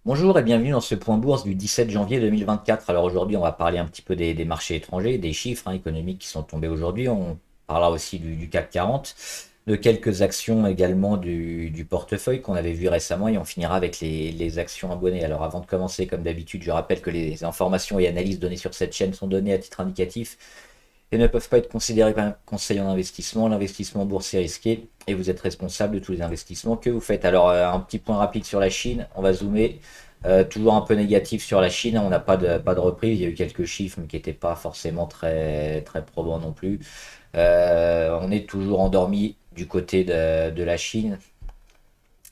Bonjour et bienvenue dans ce point bourse du 17 janvier 2024. Alors aujourd'hui, on va parler un petit peu des marchés étrangers, des chiffres économiques qui sont tombés aujourd'hui. On parlera aussi du CAC 40, de quelques actions également du portefeuille qu'on avait vu récemment et on finira avec les actions abonnées. Alors avant de commencer, comme d'habitude, je rappelle que les informations et analyses données sur cette chaîne sont données à titre indicatif et ne peuvent pas être considérés comme un conseil en investissement. L'investissement boursier est risqué et vous êtes responsable de tous les investissements que vous faites. Alors, un petit point rapide sur la Chine, on va zoomer. Toujours un peu négatif sur la Chine, on n'a pas de reprise. Il y a eu quelques chiffres mais qui n'étaient pas forcément très probants non plus. On est toujours endormi du côté de la Chine.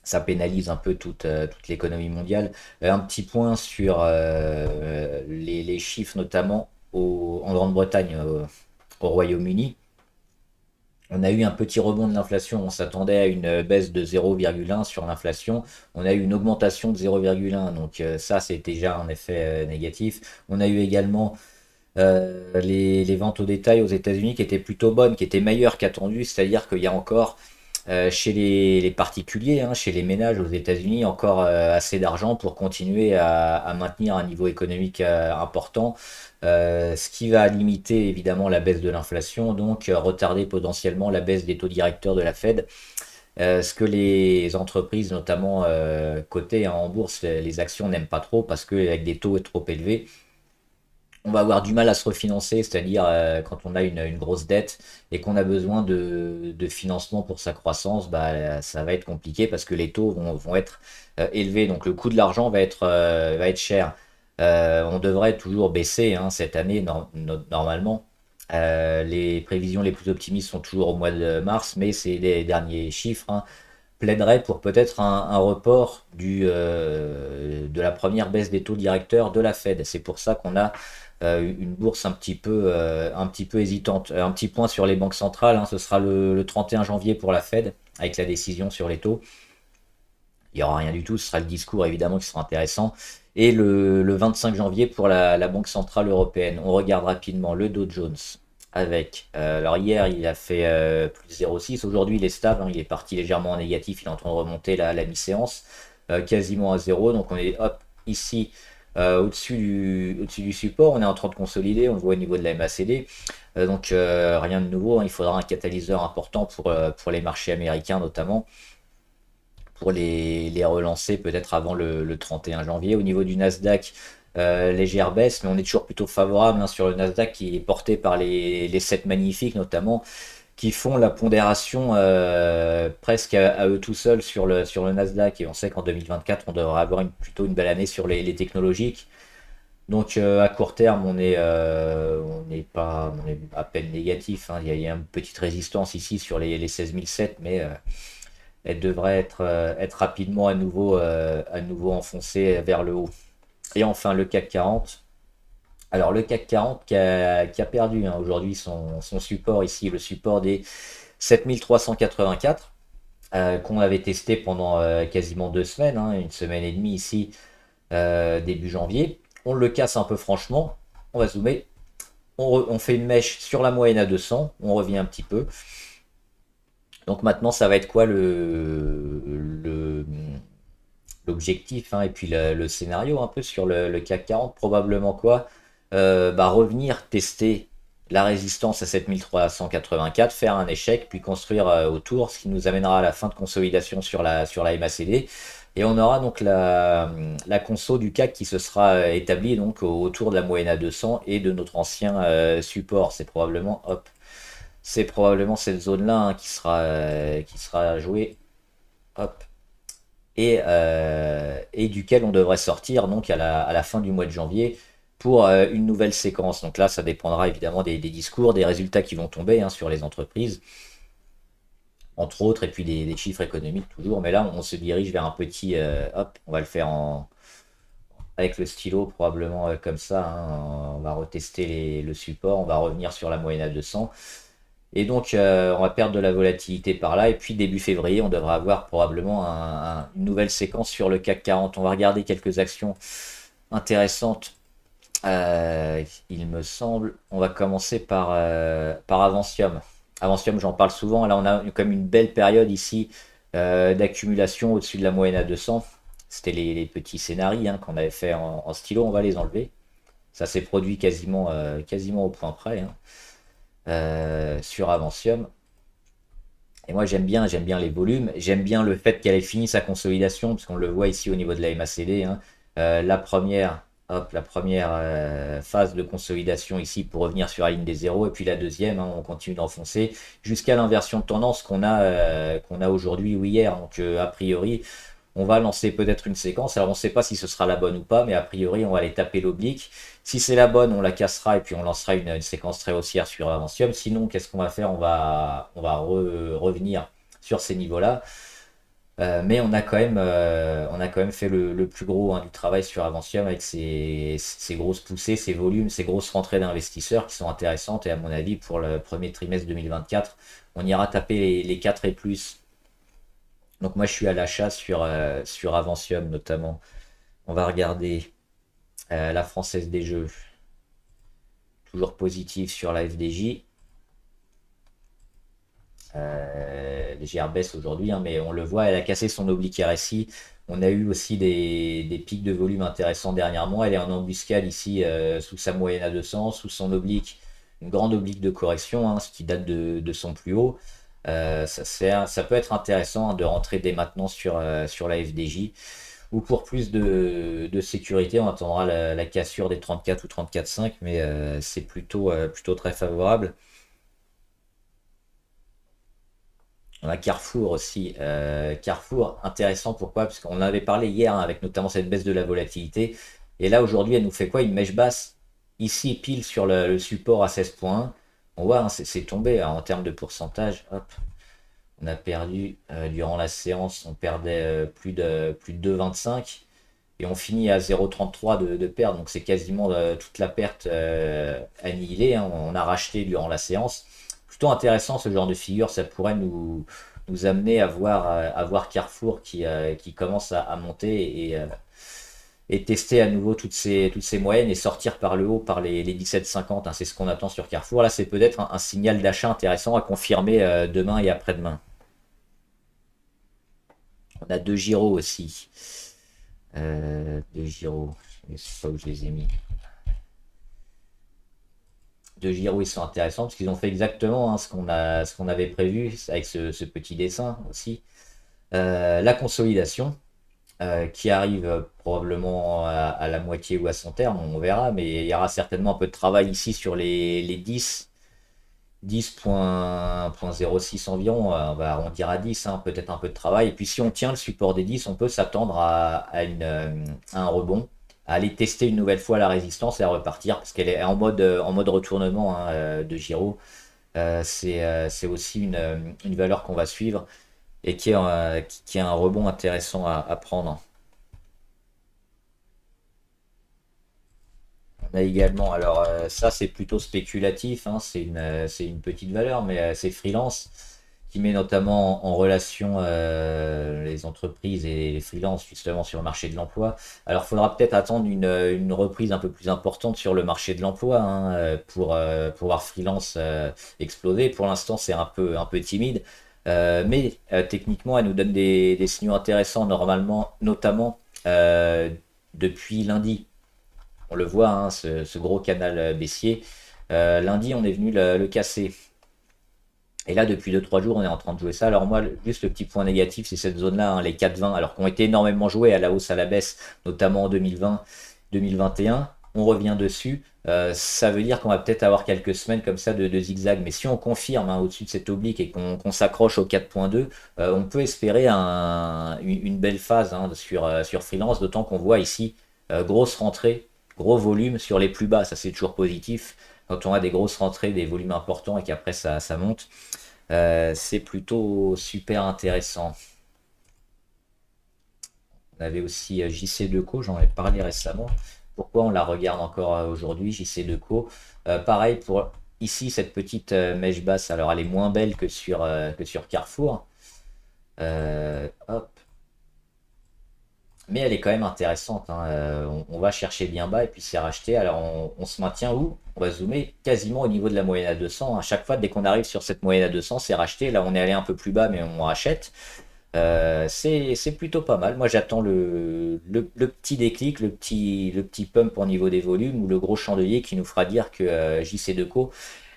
Ça pénalise un peu toute l'économie mondiale. Un petit point sur les chiffres, notamment en Grande-Bretagne, au Royaume-Uni. On a eu un petit rebond de l'inflation. On s'attendait à une baisse de 0,1 sur l'inflation. On a eu une augmentation de 0,1. Donc ça, c'est déjà un effet négatif. On a eu également les ventes au détail aux États-Unis qui étaient plutôt bonnes, qui étaient meilleures qu'attendues. C'est-à-dire qu'il y a encore chez les particuliers, chez les ménages aux États-Unis, encore assez d'argent pour continuer à maintenir un niveau économique important, ce qui va limiter évidemment la baisse de l'inflation, donc retarder potentiellement la baisse des taux directeurs de la Fed. Ce que les entreprises, notamment cotées en bourse, les actions n'aiment pas trop parce qu'avec des taux trop élevés, on va avoir du mal à se refinancer, c'est-à-dire quand on a une grosse dette et qu'on a besoin de financement pour sa croissance, bah, ça va être compliqué parce que les taux vont être élevés, donc le coût de l'argent va être cher. On devrait toujours baisser cette année normalement. Les prévisions les plus optimistes sont toujours au mois de mars, mais c'est les derniers chiffres plaideraient pour peut-être un report de la première baisse des taux directeurs de la Fed. C'est pour ça qu'on a une bourse un petit peu hésitante. Un petit point sur les banques centrales, ce sera le 31 janvier pour la Fed, avec la décision sur les taux. Il n'y aura rien du tout, ce sera le discours évidemment qui sera intéressant. Et le 25 janvier pour la Banque Centrale Européenne. On regarde rapidement le Dow Jones avec. Alors hier, il a fait plus 0,6. Aujourd'hui, il est stable, il est parti légèrement en négatif. Il est en train de remonter la mi-séance, quasiment à zéro. Donc on est hop, ici au-dessus du support. On est en train de consolider, on le voit au niveau de la MACD. Donc rien de nouveau, il faudra un catalyseur important pour les marchés américains notamment pour les relancer peut-être avant le 31 janvier. Au niveau du Nasdaq, légère baisse, mais on est toujours plutôt favorable sur le Nasdaq qui est porté par les 7 magnifiques notamment, qui font la pondération presque à eux tout seuls sur le Nasdaq. Et on sait qu'en 2024, on devrait avoir plutôt une belle année sur les technologiques. Donc à court terme, on est à peine négatif. Il y a une petite résistance ici sur les 16 700, mais elle devrait être rapidement à nouveau enfoncée vers le haut. Et enfin le CAC 40. Alors le CAC 40 qui a perdu aujourd'hui son support ici, le support des 7384 qu'on avait testé pendant quasiment 2 semaines, une semaine et demie ici début janvier. On le casse un peu franchement, on va zoomer, on fait une mèche sur la moyenne à 200, on revient un petit peu. Donc maintenant, ça va être quoi l'objectif et puis le scénario un peu sur le CAC 40? Probablement quoi? Revenir tester la résistance à 7384, faire un échec, puis construire autour, ce qui nous amènera à la fin de consolidation sur la MACD. Et on aura donc la conso du CAC qui se sera établie donc autour de la moyenne à 200 et de notre ancien support. C'est probablement cette zone-là qui sera jouée. Hop. Et duquel on devrait sortir donc à la fin du mois de janvier pour une nouvelle séquence. Donc là, ça dépendra évidemment des discours, des résultats qui vont tomber sur les entreprises, entre autres, et puis des chiffres économiques toujours. Mais là, on se dirige vers un petit... hop, on va le faire avec le stylo probablement comme ça. On va retester le support, on va revenir sur la moyenne à 200. Et donc, on va perdre de la volatilité par là. Et puis, début février, on devra avoir probablement une nouvelle séquence sur le CAC 40. On va regarder quelques actions intéressantes, il me semble. On va commencer par Avancium. Avancium, j'en parle souvent. Là, on a comme une belle période ici d'accumulation au-dessus de la moyenne à 200. C'était les petits scénarios hein, qu'on avait fait en stylo, on va les enlever. Ça s'est produit quasiment au point près hein, sur Avancium. Et moi j'aime bien les volumes, j'aime bien le fait qu'elle ait fini sa consolidation, parce qu'on le voit ici au niveau de la MACD. Hein. La première, hop, la première phase de consolidation ici pour revenir sur la ligne des zéros, et puis la deuxième, hein, on continue d'enfoncer jusqu'à l'inversion de tendance qu'on a aujourd'hui ou hier. Donc a priori, on va lancer peut-être une séquence. Alors on ne sait pas si ce sera la bonne ou pas, mais a priori on va aller taper l'oblique. Si c'est la bonne, on la cassera et puis on lancera une séquence très haussière sur Avancium. Sinon, qu'est-ce qu'on va faire? On va revenir sur ces niveaux-là. Mais on a quand même fait le plus gros hein, du travail sur Avancium avec ces grosses poussées, ces volumes, ces grosses rentrées d'investisseurs qui sont intéressantes. Et à mon avis, pour le premier trimestre 2024, on ira taper les 4 et plus. Donc moi je suis à l'achat sur Avancium notamment. On va regarder la Française des Jeux. Toujours positive sur la FDJ. Légère baisse aujourd'hui, hein, mais on le voit, elle a cassé son oblique RSI. On a eu aussi des pics de volume intéressants dernièrement. Elle est en embuscade ici sous sa moyenne à 200, sous son oblique, une grande oblique de correction, hein, ce qui date de son plus haut. Ça peut être intéressant hein, de rentrer dès maintenant sur la FDJ. Ou pour plus de sécurité, on attendra la cassure des 34 ou 34,5, mais c'est plutôt très favorable. On a Carrefour aussi. Carrefour, intéressant, pourquoi? Parce qu'on en avait parlé hier, hein, avec notamment cette baisse de la volatilité. Et là, aujourd'hui, elle nous fait quoi? Une mèche basse, ici, pile sur le support à 16,1. On voit, hein, c'est tombé hein, en termes de pourcentage. Hop, on a perdu, durant la séance, on perdait plus de 2,25. Et on finit à 0,33 de perte. Donc c'est quasiment toute la perte annihilée. Hein. On a racheté durant la séance. Plutôt intéressant ce genre de figure, ça pourrait nous amener à voir Carrefour qui commence à monter et tester à nouveau toutes ces moyennes et sortir par le haut par les 17,50. Hein, c'est ce qu'on attend sur Carrefour. Là, c'est peut-être un signal d'achat intéressant à confirmer demain et après-demain. On a deux Giro aussi. Deux Giro, je sais pas où je les ai mis. De Giro, ils sont intéressants parce qu'ils ont fait exactement hein, ce qu'on avait prévu avec ce petit dessin aussi. La consolidation qui arrive probablement à la moitié ou à son terme, on verra, mais il y aura certainement un peu de travail ici sur les 10,06 environ, on va arrondir à 10, hein, peut-être un peu de travail. Et puis si on tient le support des 10, on peut s'attendre à un rebond, à aller tester une nouvelle fois la résistance et à repartir, parce qu'elle est en mode retournement hein, de Giro. C'est aussi une valeur qu'on va suivre et qui est un rebond intéressant à prendre. On a également, alors ça c'est plutôt spéculatif, hein, c'est une petite valeur, mais c'est Freelance qui met notamment en relation les entreprises et les freelances justement sur le marché de l'emploi. Alors il faudra peut-être attendre une reprise un peu plus importante sur le marché de l'emploi hein, pour voir Freelance exploser. Pour l'instant c'est un peu timide, mais techniquement elle nous donne des signaux intéressants normalement, notamment depuis lundi. On le voit, hein, ce gros canal baissier. Lundi, on est venu le casser. Et là, depuis 2-3 jours, on est en train de jouer ça. Alors moi, juste le petit point négatif, c'est cette zone-là, hein, les 4,20, alors qu'on été énormément joués à la hausse, à la baisse, notamment en 2020, 2021. On revient dessus. Ça veut dire qu'on va peut-être avoir quelques semaines comme ça de zigzag. Mais si on confirme hein, au-dessus de cette oblique et qu'on s'accroche au 4,2, on peut espérer une belle phase hein, sur Freelance, d'autant qu'on voit ici grosse rentrée, gros volume sur les plus bas. Ça, c'est toujours positif. Quand on a des grosses rentrées, des volumes importants et qu'après ça monte, c'est plutôt super intéressant. On avait aussi JC2Co, j'en ai parlé récemment. Pourquoi on la regarde encore aujourd'hui, JC2Co? Pareil pour ici, cette petite mèche basse. Alors elle est moins belle que sur Carrefour. Hop. Mais elle est quand même intéressante. Hein. On va chercher bien bas et puis c'est racheté. Alors on se maintient où? On va zoomer quasiment au niveau de la moyenne à 200. À chaque fois, dès qu'on arrive sur cette moyenne à 200, c'est racheté. Là, on est allé un peu plus bas, mais on rachète. C'est plutôt pas mal. Moi, j'attends le petit déclic, le petit pump au niveau des volumes ou le gros chandelier qui nous fera dire que JC Deco,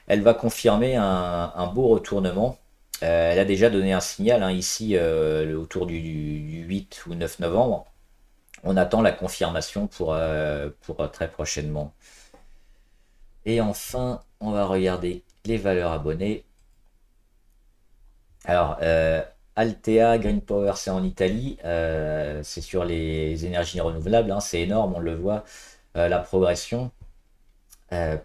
elle va confirmer un beau retournement. Elle a déjà donné un signal hein, ici autour du 8 ou 9 novembre. On attend la confirmation pour très prochainement. Et enfin, on va regarder les valeurs abonnées. Alors, Altea Green Power, c'est en Italie. C'est sur les énergies renouvelables. Hein, c'est énorme, on le voit. La progression.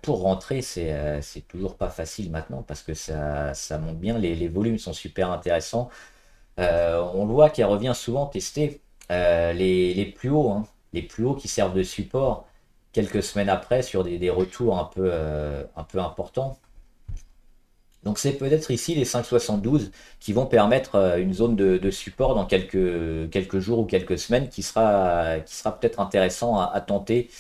Pour rentrer, c'est toujours pas facile maintenant parce que ça monte bien. Les volumes sont super intéressants. On voit qu'elle revient souvent tester les plus hauts, hein, les plus hauts qui servent de support quelques semaines après sur des retours un peu importants. Donc c'est peut-être ici les 5,72 qui vont permettre une zone de support dans quelques jours ou quelques semaines qui sera peut-être intéressant à tenter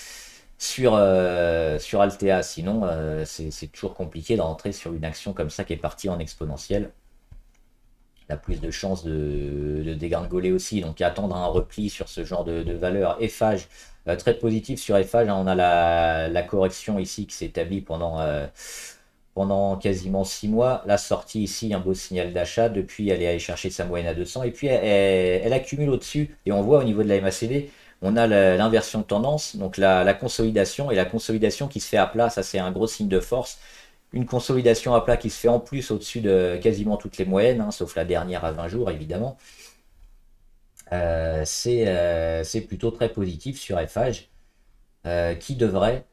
sur Altea. Sinon, c'est toujours compliqué d'entrer sur une action comme ça qui est partie en exponentielle. Il a plus de chances de dégringoler aussi. Donc attendre un repli sur ce genre de valeur. FH, très positif sur FH. Hein, on a la correction ici qui s'établit pendant quasiment 6 mois. La sortie ici, un beau signal d'achat. Depuis, elle est allée chercher sa moyenne à 200. Et puis, elle accumule au-dessus. Et on voit au niveau de la MACD, on a l'inversion de tendance, donc la consolidation. Et la consolidation qui se fait à plat, ça c'est un gros signe de force. Une consolidation à plat qui se fait en plus au-dessus de quasiment toutes les moyennes, hein, sauf la dernière à 20 jours évidemment. C'est plutôt très positif sur FH. Qui devrait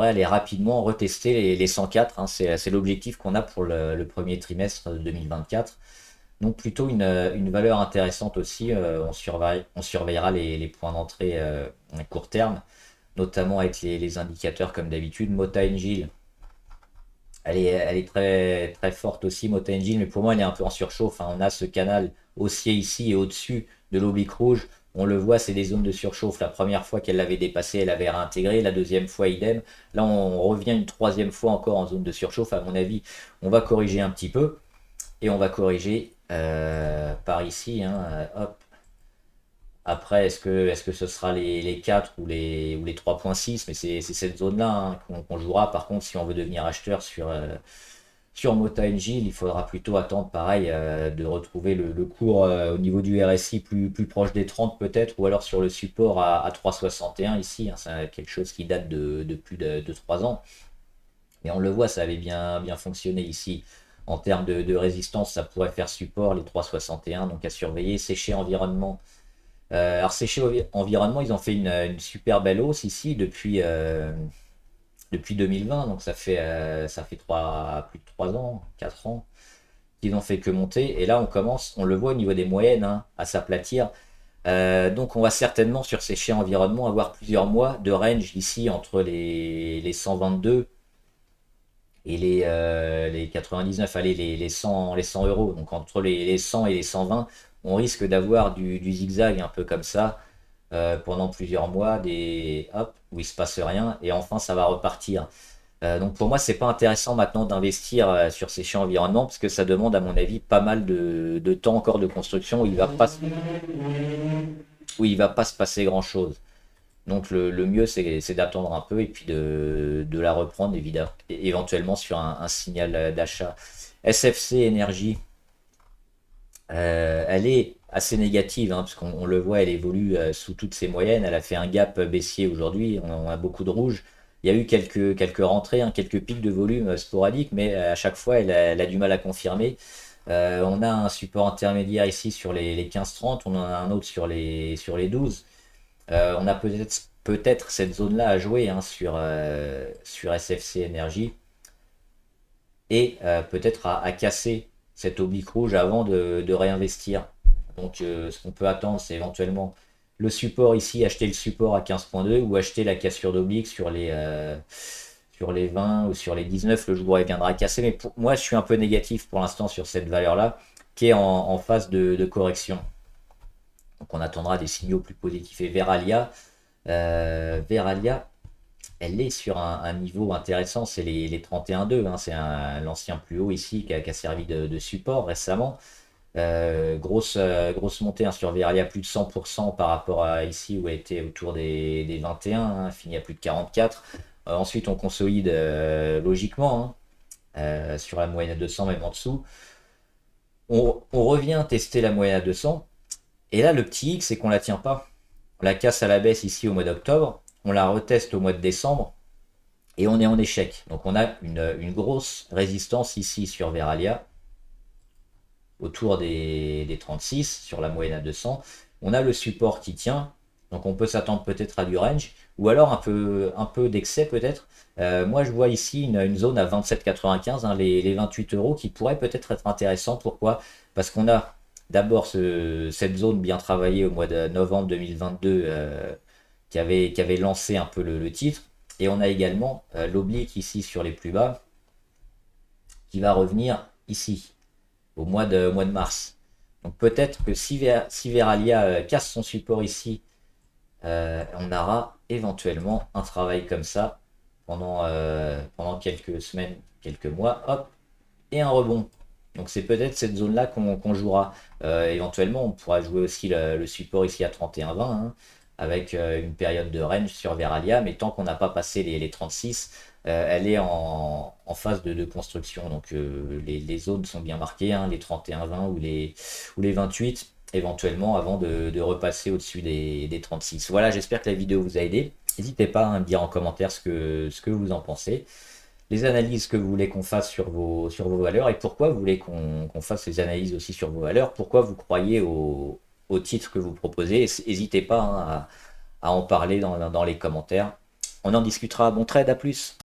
aller rapidement retester les 104. Hein, c'est l'objectif qu'on a pour le premier trimestre de 2024. Donc plutôt une valeur intéressante aussi. On surveillera les points d'entrée à court terme, notamment avec les indicateurs comme d'habitude. Mota Engil, elle est très, très forte aussi, Mota Engil, mais pour moi elle est un peu en surchauffe. Hein. On a ce canal haussier ici et au-dessus de l'oblique rouge. On le voit, c'est des zones de surchauffe. La première fois qu'elle l'avait dépassé, elle avait réintégré. La deuxième fois, idem. Là, on revient une troisième fois encore en zone de surchauffe. À mon avis, on va corriger un petit peu. Et on va corriger par ici. Hein, hop. Après, est-ce que ce sera les 4 ou les 3,6? Mais c'est cette zone-là hein, qu'on jouera. Par contre, si on veut devenir acheteur sur Mota Engil, il faudra plutôt attendre pareil de retrouver le cours au niveau du RSI plus proche des 30 peut-être, ou alors sur le support à 3,61 ici. Hein, c'est quelque chose qui date de plus de 3 ans. Et on le voit, ça avait bien fonctionné ici. En termes de résistance, ça pourrait faire support les 3,61, donc à surveiller. Sécher environnement. Alors sécher environnement, ils ont fait une super belle hausse ici depuis 2020, donc ça fait plus de 3 ans, 4 ans qu'ils n'ont fait que monter. Et là, on le voit au niveau des moyennes, hein, à s'aplatir. Donc on va certainement sur sécher environnement avoir plusieurs mois de range ici entre les 122 et les 99, allez, les 100 euros. Donc entre les 100 et les 120, on risque d'avoir du zigzag un peu comme ça pendant plusieurs mois, hop, où il se passe rien, et enfin ça va repartir. Donc pour moi, c'est pas intéressant maintenant d'investir sur ces champs environnement parce que ça demande, à mon avis, pas mal de temps encore de construction où il va pas se passer grand-chose. Donc le mieux, c'est d'attendre un peu et puis de la reprendre éventuellement sur un signal d'achat. SFC Énergie, elle est assez négative, hein, parce qu'on le voit, elle évolue sous toutes ses moyennes. Elle a fait un gap baissier aujourd'hui, on a beaucoup de rouge. Il y a eu quelques rentrées, hein, quelques pics de volume sporadiques, mais à chaque fois, elle a du mal à confirmer. On a un support intermédiaire ici sur les 15-30, on en a un autre sur les 12. On a peut-être cette zone-là à jouer hein, sur SFC Énergie et peut-être à casser cette oblique rouge avant de réinvestir. Donc ce qu'on peut attendre, c'est éventuellement le support ici, acheter le support à 15,2 ou acheter la cassure d'oblique sur les 20 ou sur les 19. Le jour où elle viendra casser. Mais moi, je suis un peu négatif pour l'instant sur cette valeur-là qui est en phase de correction. Donc on attendra des signaux plus positifs. Et Veralia, elle est sur un niveau intéressant, c'est les 31,2, hein, c'est l'ancien plus haut ici qui a servi de support récemment. Grosse montée hein, sur Veralia, plus de 100% par rapport à ici où elle était autour des 21, hein, fini à plus de 44. Ensuite, on consolide logiquement hein, sur la moyenne à 200, même en dessous. On revient tester la moyenne à 200. Et là, le petit X, c'est qu'on la tient pas. On la casse à la baisse ici au mois d'octobre. On la reteste au mois de décembre. Et on est en échec. Donc on a une grosse résistance ici sur Veralia, autour des 36, sur la moyenne à 200. On a le support qui tient. Donc on peut s'attendre peut-être à du range. Ou alors un peu d'excès peut-être. Moi je vois ici une zone à 27,95, hein, les 28 euros qui pourrait peut-être être intéressant. Pourquoi? Parce qu'on a d'abord cette zone bien travaillée au mois de novembre 2022 qui avait lancé un peu le titre. Et on a également l'oblique ici sur les plus bas qui va revenir ici au mois de mars. Donc peut-être que si Veralia casse son support ici, on aura éventuellement un travail comme ça pendant quelques semaines, quelques mois, hop, et un rebond. Donc c'est peut-être cette zone-là qu'on jouera. Éventuellement, on pourra jouer aussi le support ici à 31,20 hein, avec une période de range sur Veralia, mais tant qu'on n'a pas passé les 36, elle est en phase de construction. Donc les zones sont bien marquées, hein, les 31,20 ou les 28, éventuellement avant de repasser au-dessus des 36. Voilà, j'espère que la vidéo vous a aidé. N'hésitez pas à me dire en commentaire ce que vous en pensez, les analyses que vous voulez qu'on fasse sur vos valeurs et pourquoi vous voulez qu'on fasse les analyses aussi sur vos valeurs, pourquoi vous croyez au titre que vous proposez. N'hésitez pas hein, à en parler dans les commentaires. On en discutera. Bon trade, à plus.